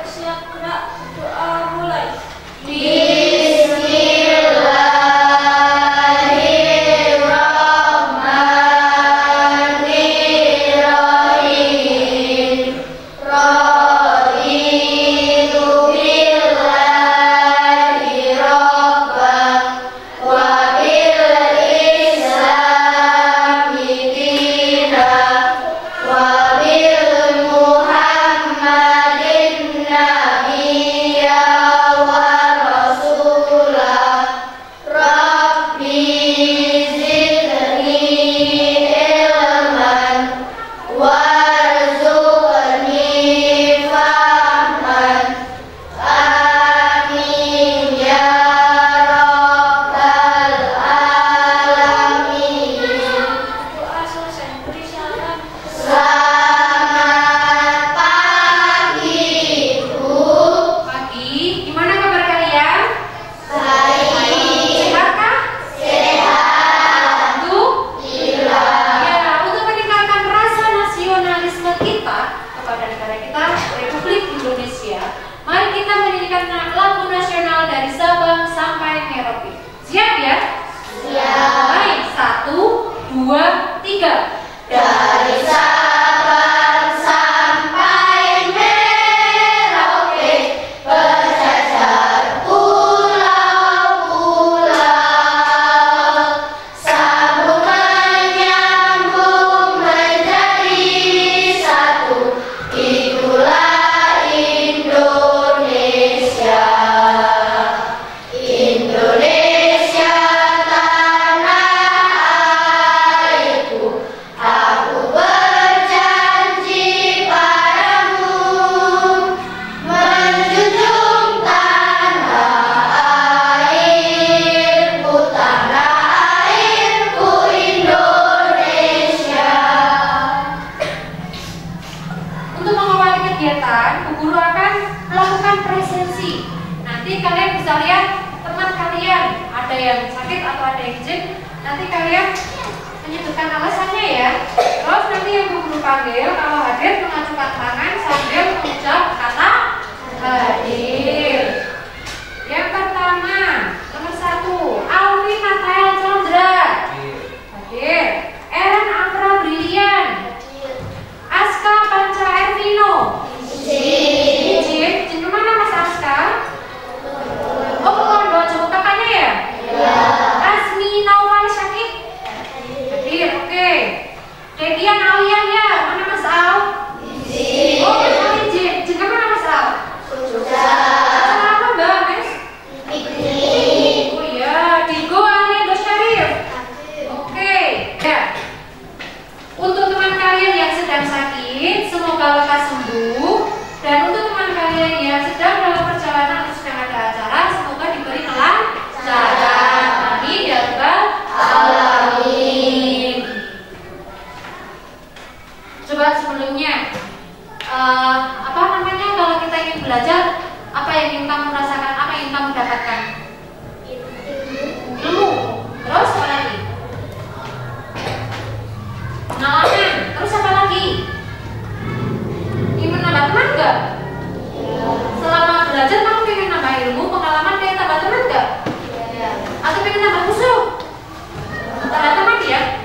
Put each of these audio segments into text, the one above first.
Siap, gerak, doa mulai.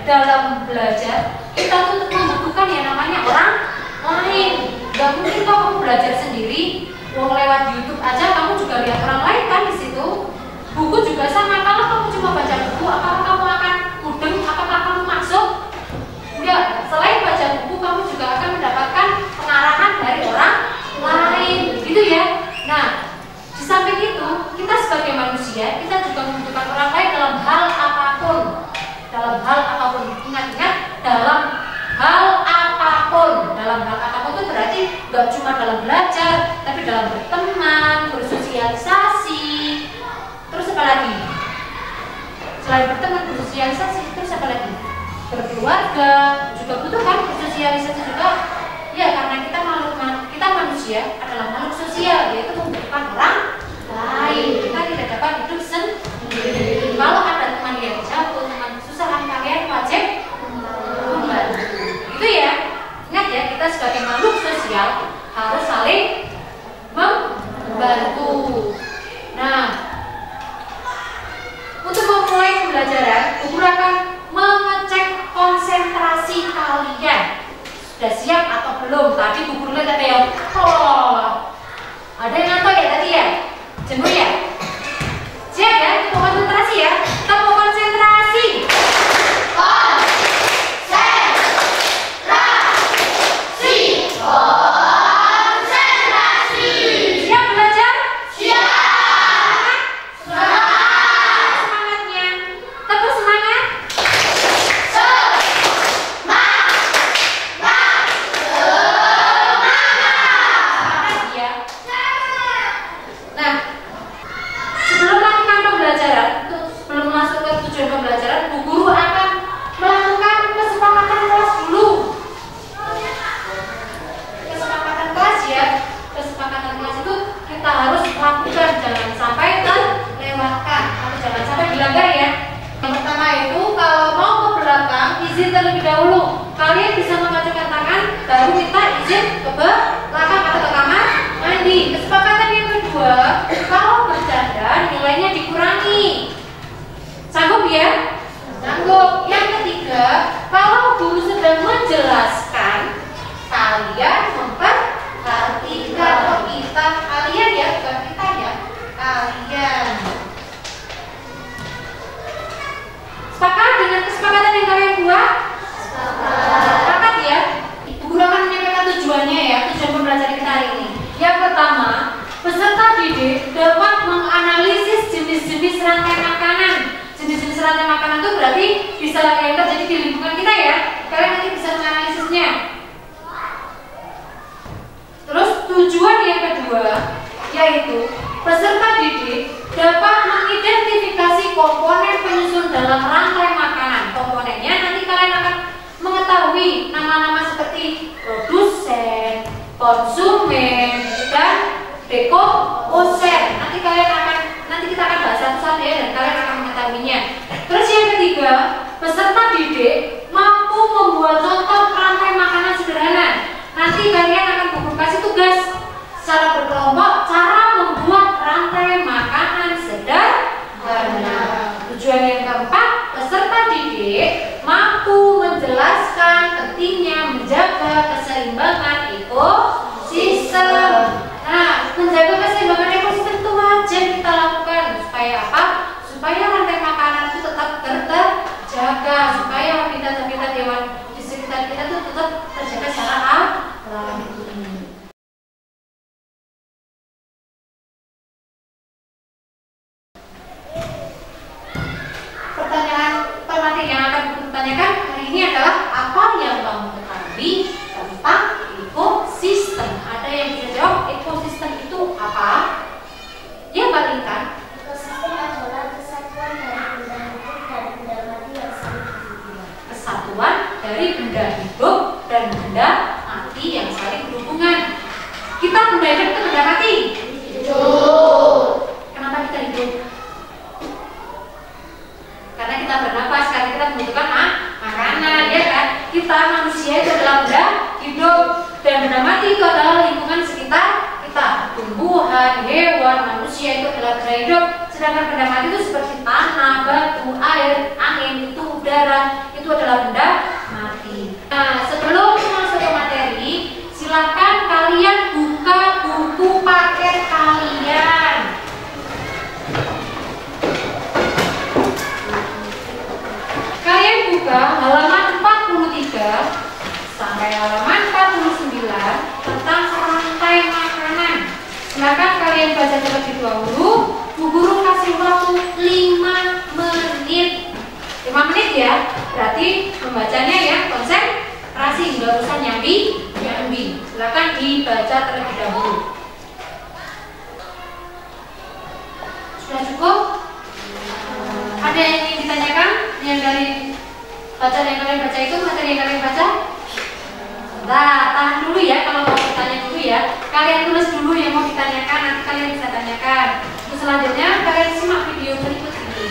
Dalam belajar kita tuh membutuhkan yang namanya orang lain. Gak mungkin kok kamu belajar sendiri, mau lewat YouTube aja kamu juga lihat orang lain kan di situ. Buku juga sama, kalau kamu cuma baca buku, apakah kamu akan mudeng? Apakah kamu masuk? Enggak. Selain baca buku, kamu juga akan mendapatkan pengarahan dari orang lain, gitu ya. Nah, di samping itu, kita sebagai manusia, kita juga membutuhkan orang lain dalam hal apapun. Dalam hal apapun, ingat-ingat, dalam hal apapun. Dalam hal apapun itu berarti gak cuma dalam belajar, tapi dalam berteman, bersosialisasi. Terus apa lagi? Selain berteman, bersosialisasi, terus apa lagi? Berkeluarga juga butuh kan bersosialisasi juga. Ya, karena kita manusia adalah makhluk sosial, yaitu membutuhkan orang lain. Kita tidak dapat hidup sendiri. Kalau ada teman yang jauh, teman kesusahan, kalian wajib membantu. Itu ya. Ingat ya, kita sebagai makhluk sosial harus saling membantu. Nah, untuk memulai pembelajaran, guru akan mengecek konsentrasi kalian. Sudah siap atau belum? Tadi Bu Guru lihat ada yang ada yang ngantuk ya tadi ya? Jenuh ya? Siap ya? Kita mau konsentrasi ya? Kita mau konsentrasi. Siap belajar? Siap. Semangatnya. Terus semangat. Nah, sebelum melakukan pembelajaran, sebelum masuk ke tujuan pembelajaran, Bu Guru akan melakukan kesepakatan kelas dulu. Kesepakatan kelas ya, kesepakatan kelas itu kita harus lakukan, jangan sampai terlewatkan atau jangan sampai dilanggar ya. Yang pertama itu kalau mau ke belakang, izin terlebih dahulu. Kalian bisa mengajukan tangan, baru minta izin ke belakang atau ke kamar mandi. Kesepakatan yang kedua, kalau bercanda nilainya dikurangi. Sanggup ya? Sanggup. Yang ketiga, kalau guru sedang menjelaskan, kalian memperhatikan. Kita, kalian ya, bukan kita ya, kalian. Sepakat dengan kesepakatan yang kalian buat? Sepakat ya? Guru akan menyampaikan tujuannya ya, tujuan pembelajaran kita hari ini. Yang pertama, peserta didik dapat menganalisis jenis-jenis rantai makanan. Jenis-jenis rantai makanan itu berarti bisa yang terjadi di lingkungan kita ya. Kalian nanti bisa menganalisisnya. Terus tujuan yang kedua, yaitu peserta didik dapat mengidentifikasi komponen penyusun dalam rantai makanan. Komponennya nanti kalian akan mengetahui nama-nama seperti produsen, konsumen, dan dekomposer. Nanti kita akan bahas satu-satu ya, dan kalian akan mengetahuinya. Terus yang ketiga, peserta didik mampu membuat contoh rantai makanan sederhana. nanti kalian akan buku kasih tugas secara berkelompok cara membuat rantai makanan sederhana. Tujuan yang keempat, peserta didik mampu menjelaskan pentingnya menjaga keseimbangan ekosistem. Nah, menjaga keseimbangan ekosistem itu wajib kita lakukan supaya apa? Supaya rantai makanan itu tetap terjaga, supaya habitat-habitat hewan di sekitar kita itu tetap terjaga secara alami. Pertanyaan pemateri yang akan ditanyakan hari ini adalah apa yang kamu ketahui tentang ekosistem? Ada yang bisa jawab ekosistem itu apa? Ya, Mbak Lintan. Ekosistem adalah kesatuan dari benda hidup dan benda mati yang saling berhubungan. Kesatuan dari benda hidup dan benda mati yang saling berhubungan. Kita benda hidup itu benda mati? Hidup. Kenapa kita hidup? Karena kita bernapas, karena kita membutuhkan makanan, ya kan? Kita manusia itu adalah benda hidup, dan benda mati itu adalah lingkungan sekitar kita. Tumbuhan, hewan, manusia itu adalah benda hidup. Sedangkan benda mati itu seperti tanah, batu, air, angin, itu udara, itu adalah benda mati. Nah, sebelum masuk ke materi, silakan kalian buka buku paket kalian. Kalian buka halaman 43 sampai halaman 49 tentang rantai makanan. Silakan kalian baca terlebih dahulu. Bu Guru kasih waktu 5 menit. 5 menit ya. Berarti membacanya ya konsentrasi, nggak usah nyambi. Silakan dibaca terlebih dahulu. Sudah cukup? Ada yang ingin ditanyakan? Yang dari bacaan yang kalian baca itu, materi yang kalian baca? Nah, tahan dulu ya kalau mau bertanya dulu ya. Kalian tulis dulu yang mau ditanyakan, nanti kalian bisa tanyakan. Terus selanjutnya kalian simak video berikut ini.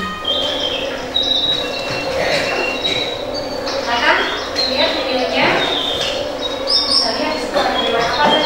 Silakan lihat videonya. Bisa lihat di situ ada apa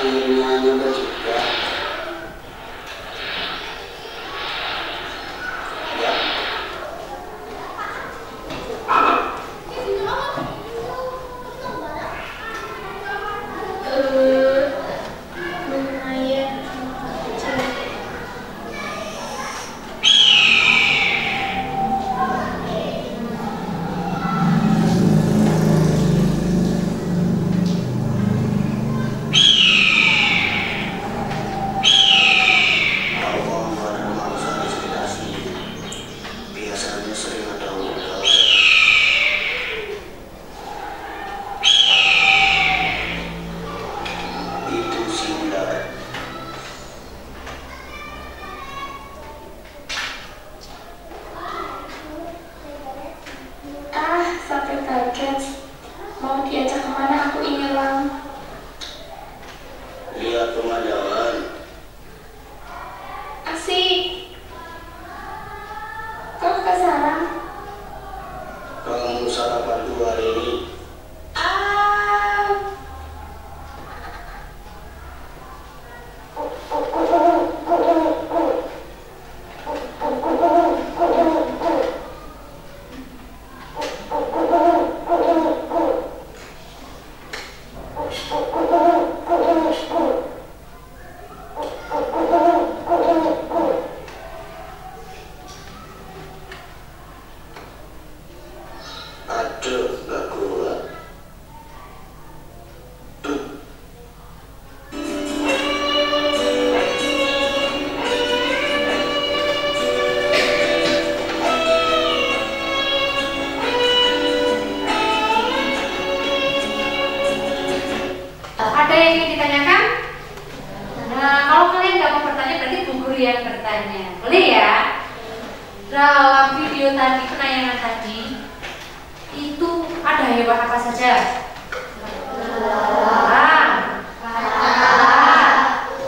akhirnya nyampe juga. Ya. Lumayan. Biasanya sering ada ular. Itu sinda. Sampai kaget. Mau diajak kemana aku hilang. Lihat pemandangan. Asik. Kok ke sana? Kamu sarapan dulu hari ini. Aduh, gak kuat. Tuh. Ada yang ingin ditanyakan? Nah, kalau kalian nggak mau bertanya, berarti Bu Guru yang bertanya. Boleh ya? Dalam video tadi, penayangan tadi, itu ada hewan apa saja? Belalang,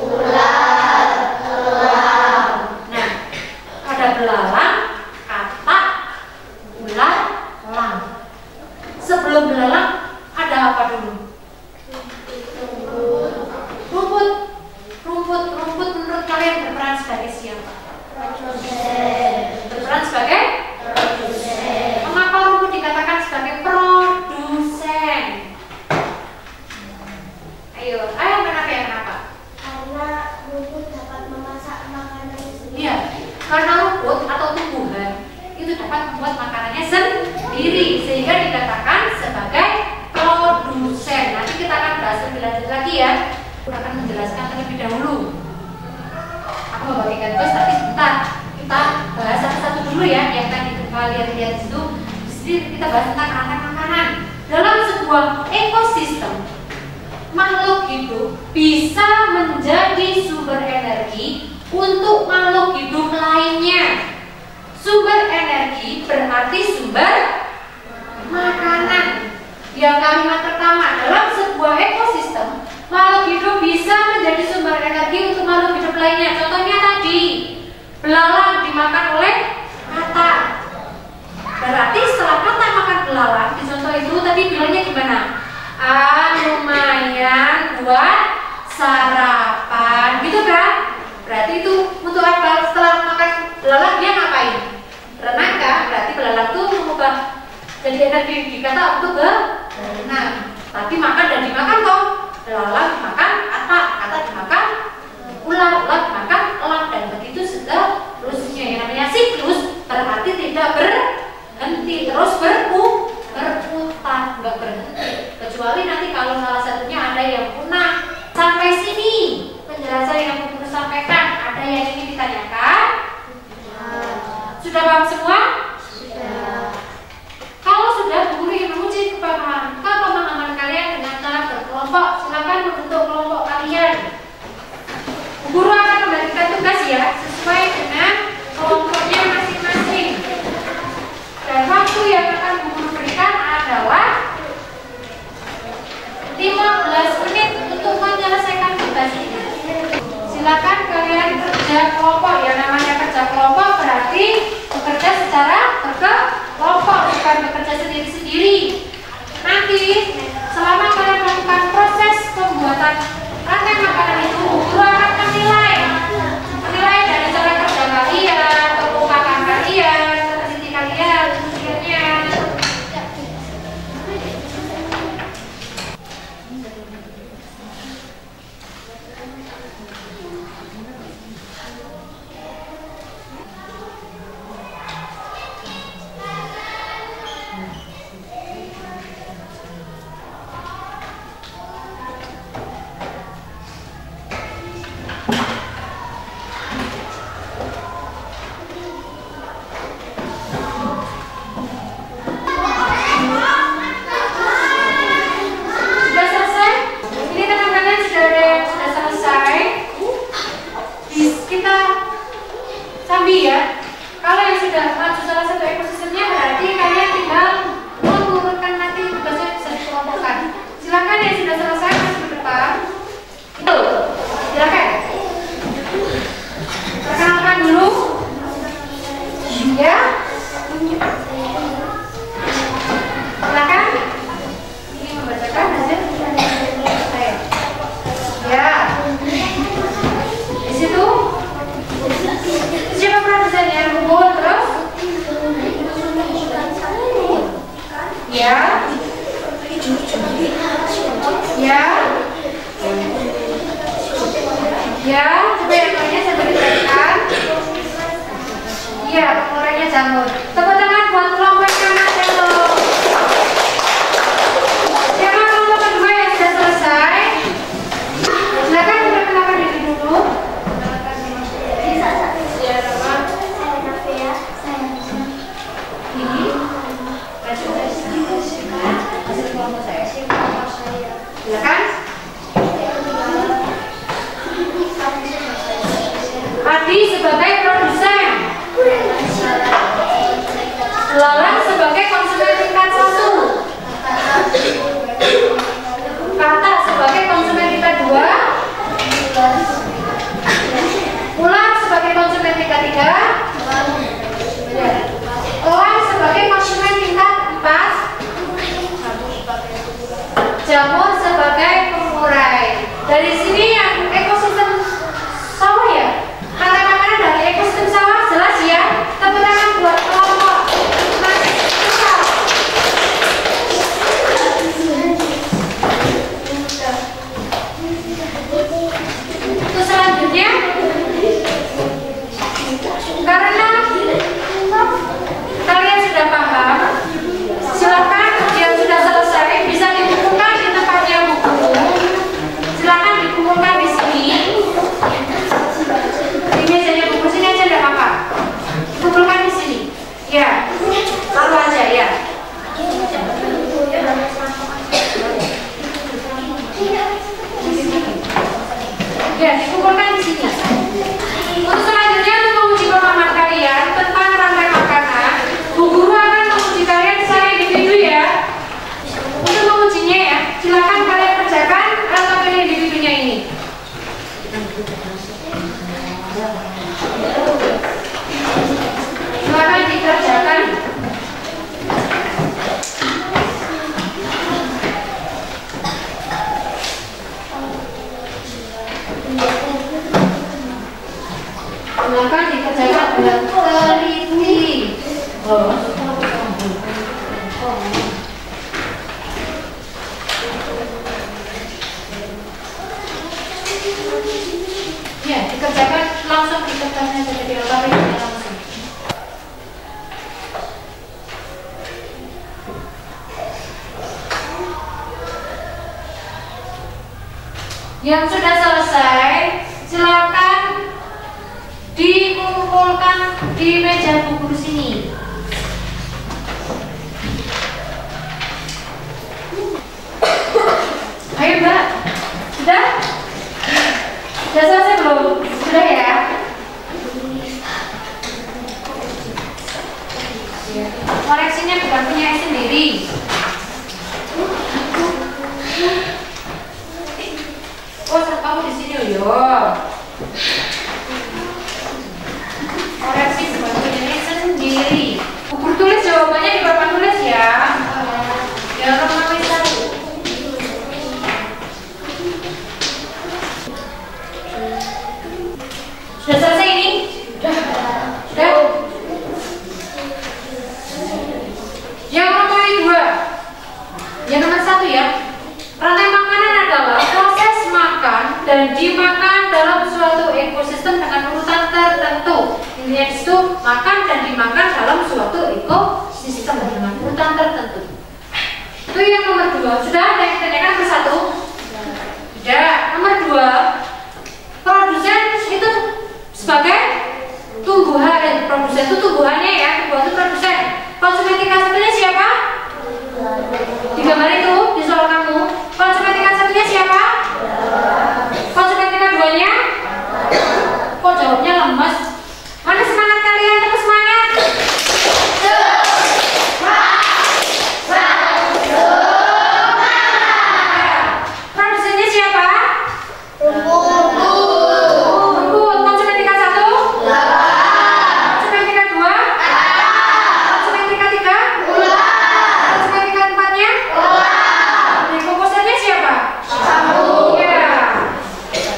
ular. Nah, ada belalang, katak, ular, elang. Sebelum belalang, ada apa dulu? Rumput menurut kalian berperan sebagai siapa? Berperan sebagai produsen. Mengapa rumput dikatakan sebagai produsen? Ayo kenapa ya kenapa? Karena rumput dapat memasak makanannya sendiri. Iya, karena rumput atau tumbuhan itu dapat membuat makanannya sendiri sehingga dikatakan sebagai produsen. Nanti kita akan bahas lebih lanjut lagi ya. Kita akan menjelaskan terlebih dahulu. Aku membagikan tugas tapi sebentar. Kita bahas satu-satu dulu ya yang tadi kalian lihat di situ. Di sini kita bahas tentang rantai makanan. Dalam sebuah ekosistem, makhluk hidup bisa menjadi sumber energi untuk makhluk hidup lainnya. Sumber energi berarti sumber makanan. Yang kalimat pertama, dalam sebuah ekosistem, makhluk hidup bisa menjadi sumber energi untuk makhluk hidup lainnya. Contohnya tadi, belalang dimakan oleh katak. Berarti setelah katak makan belalang, di contoh itu tadi bilangnya gimana? Lumayan buat sarapan, gitu kan? Berarti itu untuk apa? Setelah makan belalang dia ngapain? Renang kan? Berarti belalang tuh mengubah jadi energi di katak untuk berenang. Tapi makan dan dimakan toh. Belalang dimakan katak dimakan ular dimakan elang, dan begitu seterusnya. Yang namanya siklus berarti tidak berhenti, terus berputar, nggak berhenti. Kecuali nanti kalau salah satunya ada yang punah. Sampai sini penjelasan yang Bu Guru sampaikan. Ada yang ingin ditanyakan? Sudah paham semua? Sudah. Kalau sudah, Bu Guru ingin menguji kepemahaman kalian dengan cara berkelompok. Silakan membentuk kelompok kalian. Bu Guru akan membagikan tugas ya sesuai dengan kelompoknya masing-masing. Dan waktu yang akan Bu Guru berikan adalah 15 menit untuk menyelesaikan tugas ini. Silakan kalian kerja kelompok. Yang namanya kerja kelompok berarti bekerja secara berkelompok, bukan bekerja sendiri-sendiri. Nanti selama kalian melakukan proses pembuatan rantai Sambil ya, kalau yang sudah maju salah satu ekosistemnya berarti kalian tinggal menurunkan nanti tugasnya bisa dikelompokkan. Silakan yang sudah selesai masuk ke depan. Itu, silakan. Perkenalkan dulu. Ya. Silakan. Ini membacakan hasil saya. Ya. Di situ. Siapa produsennya? Kumpul terus? Ya. Ya. Ya, coba yang lainnya sambil ditekan. Iya, pengurangnya jamur. Tepuk tangan buat kelompok kanan dulu. Siapa kelompok kedua yang sudah selesai? Silakan perkenalkan diri dulu. Silakan. Adi sebagai produsen, Lalang sebagai konsumen tingkat 1, Kata sebagai konsumen tingkat 2, Ular sebagai konsumen tingkat 3, Elang sebagai konsumen tingkat 4, Jamur sebagai pengurai. Dari sini yang ekosistem sawah ya, kata-kata dari ekosistem sawah jelas ya. Tepuk tangan buat kelompok Mas Suka. Terus selanjutnya, karena kalian sudah paham, silakan yang sudah selesai bisa dikumpulkan di tempatnya buku. Silakan dikumpulkan di sini. Di mejanya buku sini aja enggak apa-apa. Dikumpulkan di sini. Ya. Lalu aja ya. Ya, dikumpulkan di sini. Untuk selanjutnya untuk menguji pemahaman kalian tentang rantai makanan, Bu Guru akan menguji kalian secara individu ya. Untuk mengujinya ya, silakan kalian kerjakan rantai individunya ini. Silakan dikerjakan. Silakan dikerjakan dengan teliti. Ya, dikerjakan langsung di kertasnya saja, dilengkapi langsung. Yang sudah selesai, silakan dikumpulkan di meja buku sini. Ayo Mbak, sudah? Sudah selesai belum? Sudah ya? Koreksinya bukan punya sendiri. Oh, kamu di sini yo. Koreksi bukan punya sendiri. Buku tulis jawabannya di papan tulis ya. Jangan lupa nulis satu. Sudah selesai ini? Sudah? Yang nomor 2. Yang nomor 1 ya. Rantai makanan dan dimakan dalam suatu ekosistem dengan urutan tertentu. Intinya di situ makan dan dimakan dalam suatu ekosistem dengan urutan tertentu. Itu yang nomor 2. Sudah ada yang ditanyakan persatu? Tidak. Nomor 2, produsen itu sebagai tumbuhan. Produsen itu tumbuhannya ya, tumbuhan itu produsen. Konsumtika satunya siapa? Di gambar itu, di soal kamu. Konsumtika satunya siapa? Konsumtika duanya? Kok jawabnya lemes? Mana semangat kalian? Terus semangat. Produsennya siapa? Rumput. Konsumtika 1? Konsumtika 2? Konsumtika 3? Konsumtika 4-nya? Komposernya siapa? Ya.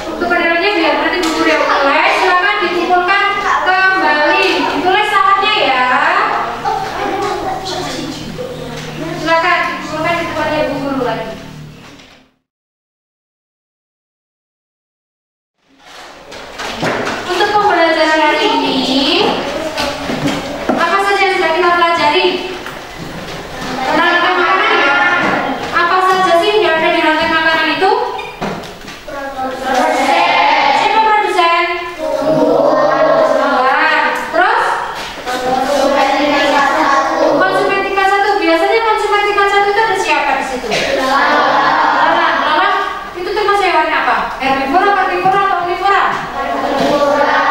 Untuk penilaiannya biar nanti guru yang mulai, silakan dikumpulkan kembali. Ditulis salahnya ya. Silakan dikumpulkan di tempatnya Bu Guru lagi. Untuk pembelajaran hari ini, apa saja yang sudah kita pelajari? Rantai makanan ya. Apa saja sih yang ada di rantai makanan itu? Siapa produsen? Terus? Konsumen tingkat 1. Biasanya konsumen tingkat 1 itu ada siapa di situ? Lalat. Itu termasuk hewan apa? Herbivora, karnivora, atau omnivora?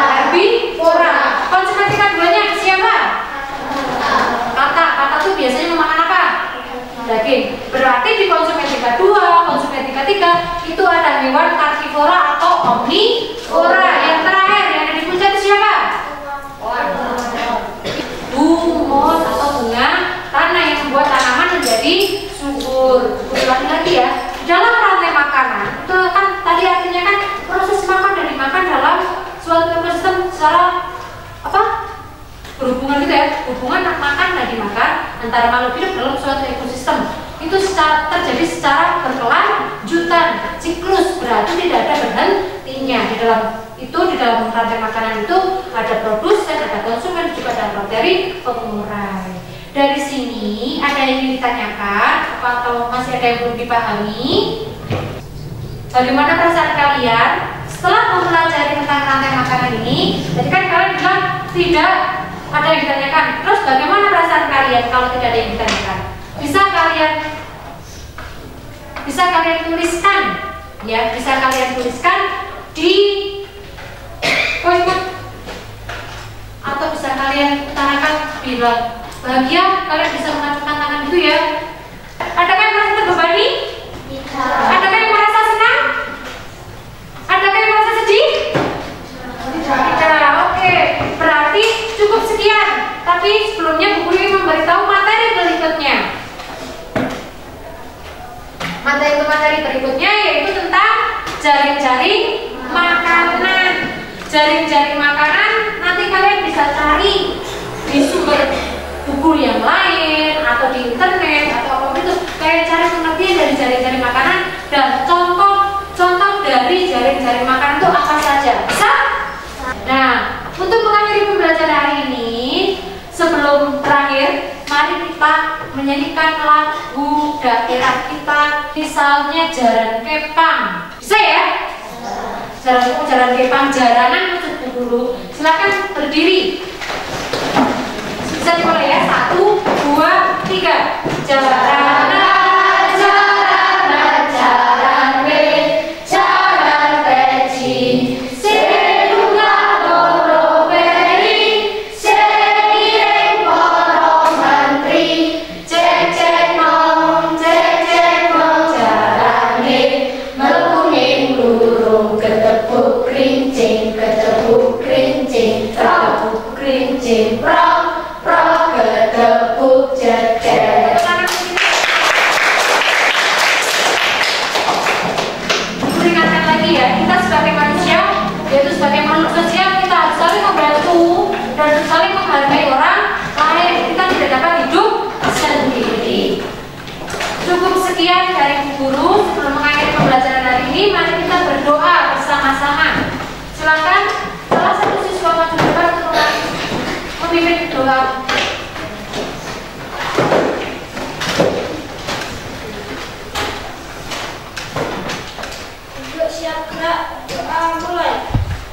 Herbivora. Konsumen tingkat 2-nya siapa? Kata tuh biasanya memakan apa? Daging. Berarti di konsumen tingkat 2, konsumen tingkat 3 itu ada hewan karnivora atau omnivora. Yang terakhir yang ada di puncak itu siapa? Humus atau bunga tanah yang membuat tanaman menjadi subur. Ulangi lagi ya. Dalam rantai makanan itu kan tadi artinya kan proses makan dan dimakan dalam suatu ekosistem secara apa? Berhubungan gitu ya, hubungan makan dan dimakan antara makhluk hidup dalam suatu ekosistem itu terjadi secara berkelanjutan, siklus, berarti tidak ada berhentinya. Di dalam rantai makanan itu ada produsen, ada konsumen, juga ada materi pengurai. Dari sini ada yang ingin ditanyakan atau masih ada yang belum dipahami? Bagaimana perasaan kalian setelah mempelajari tentang rantai makanan ini? Jadi kan kalian bilang tidak ada yang ditanyakan. Terus bagaimana perasaan kalian kalau tidak ada yang ditanyakan? Bisa kalian tuliskan, ya, bisa kalian tuliskan di poin-poin atau bisa kalian utarakan bila bahagia kalian bisa mengacungkan tangan itu ya. Adakah yang merasa terbebani? Adakah yang merasa senang? Adakah yang merasa sedih? Tidak. Oke, berarti cukup sekian. Tapi sebelumnya Bu Guru ingin memberitahu materi berikutnya. Materi berikutnya yaitu tentang jaring-jaring makanan. Jaring-jaring makanan nanti kalian bisa cari di sumber buku yang lain atau di internet atau apa itu. Kalian cari pengertian dari jaring-jaring makanan dan contoh dari jaring-jaring makanan itu apa saja. Bisa? Nah, untuk mengakhiri pembelajaran hari ini, sebelum terakhir, mari kita menyanyikan lagu daerah kita, misalnya Jaran Kepang. Bisa ya? Jaran Kepang, jaranan maksud Bu Guru. Silakan berdiri. Bisa dimulai ya. 1, 2, 3. Jaranan. Sekian dari Bu Guru. Sebelum mengakhiri pembelajaran hari ini, mari kita berdoa bersama. Kak, doa mulai.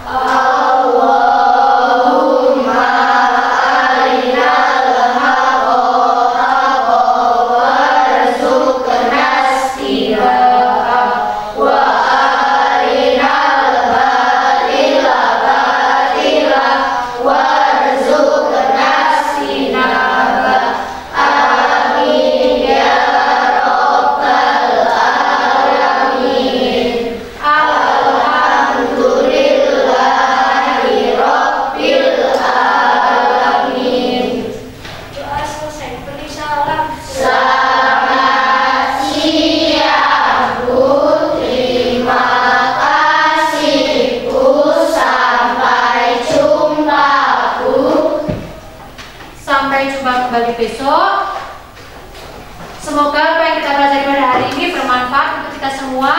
Allahumma arinal haqqa warzuqna ittiba'ah wa arinal batila batila warzuqna ijtinabah. Amin ya rabbal alamin. Alhamdulillahi rabbil alamin. Doa selesai. Beri salam. Selamat siang Bu, terima kasih Bu, sampai jumpa Bu. Sampai jumpa kembali besok. Semoga apa yang kita pelajari pada hari ini bermanfaat untuk kita semua.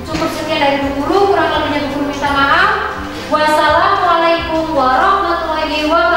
Cukup sekian dari Bu Guru, kurang lebihnya Bu Guru minta maaf. Wassalamualaikum warahmatullahi wabarakatuh.